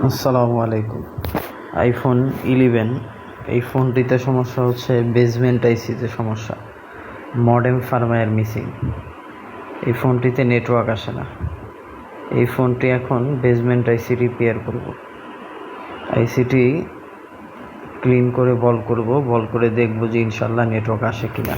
আসসালামু আলাইকুম। আইফোন 11 এই ফোনটিতে সমস্যা হচ্ছে বেসমেন্ট আইসিতে সমস্যা, মডেম ফার্মওয়্যার মিসিং। এই ফোনটিতে নেটওয়ার্ক আসে না। এই ফোনটি এখন বেসমেন্ট আইসি রিপেয়ার করব। আইসিটি ক্লিন করে বল করে দেখব যে ইনশাল্লাহ নেটওয়ার্ক আসে কিনা।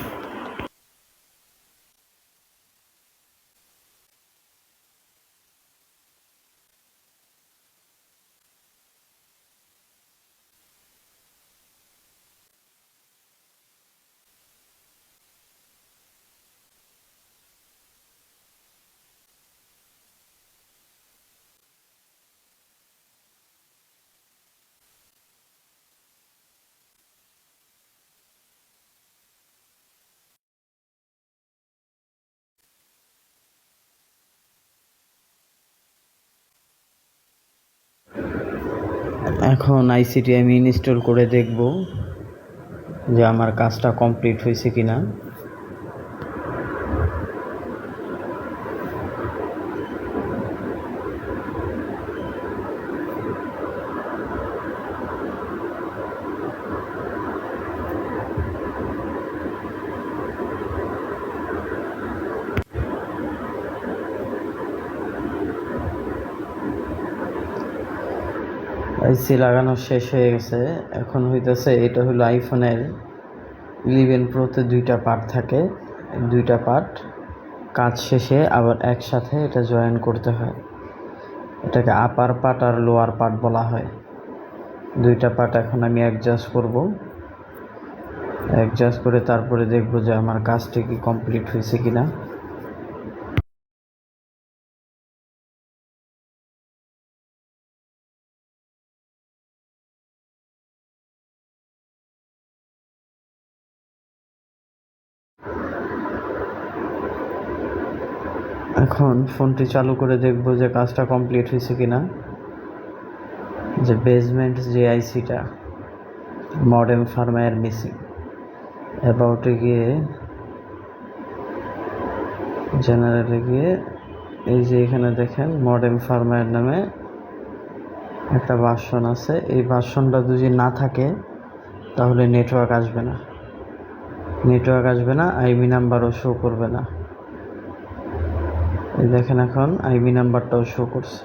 এখন আইসিটি আমি ইনস্টল করে দেখব যে আমার কাজটা কমপ্লিট হয়েছে কিনা। আইসি লাগানো শেষ হয়ে গেছে। এখন হইতেছে, এটা হলো আইফোনের 11 প্রোতে দুইটা পার্ট থাকে। দুইটা পার্ট কাজ শেষে আবার একসাথে এটা জয়েন করতে হয়। এটাকে আপার পার্ট আর লোয়ার পার্ট বলা হয়। দুইটা পার্ট এখন আমি অ্যাডজাস্ট করব। অ্যাডজাস্ট করে তারপরে দেখব যে আমার কাজটি কি কমপ্লিট হয়েছে কিনা। এখন ফোনটি চালু করে দেখব যে কাজটা কমপ্লিট হয়েছে কিনা। যে বেসমেন্ট যে আইসিটা, মডেম ফার্মওয়্যার মিসিং, অ্যাবাউটে গিয়ে জেনারেলে গিয়ে এই যে এখানে দেখেন মডেম ফার্মওয়্যার নামে একটা ভার্সন আছে। এই ভার্সনটা যদি না থাকে তাহলে নেটওয়ার্ক আসবে না, আইবি নাম্বারও শো করবে না। এই দেখেন এখন আইবি নাম্বারটাও শো করছে।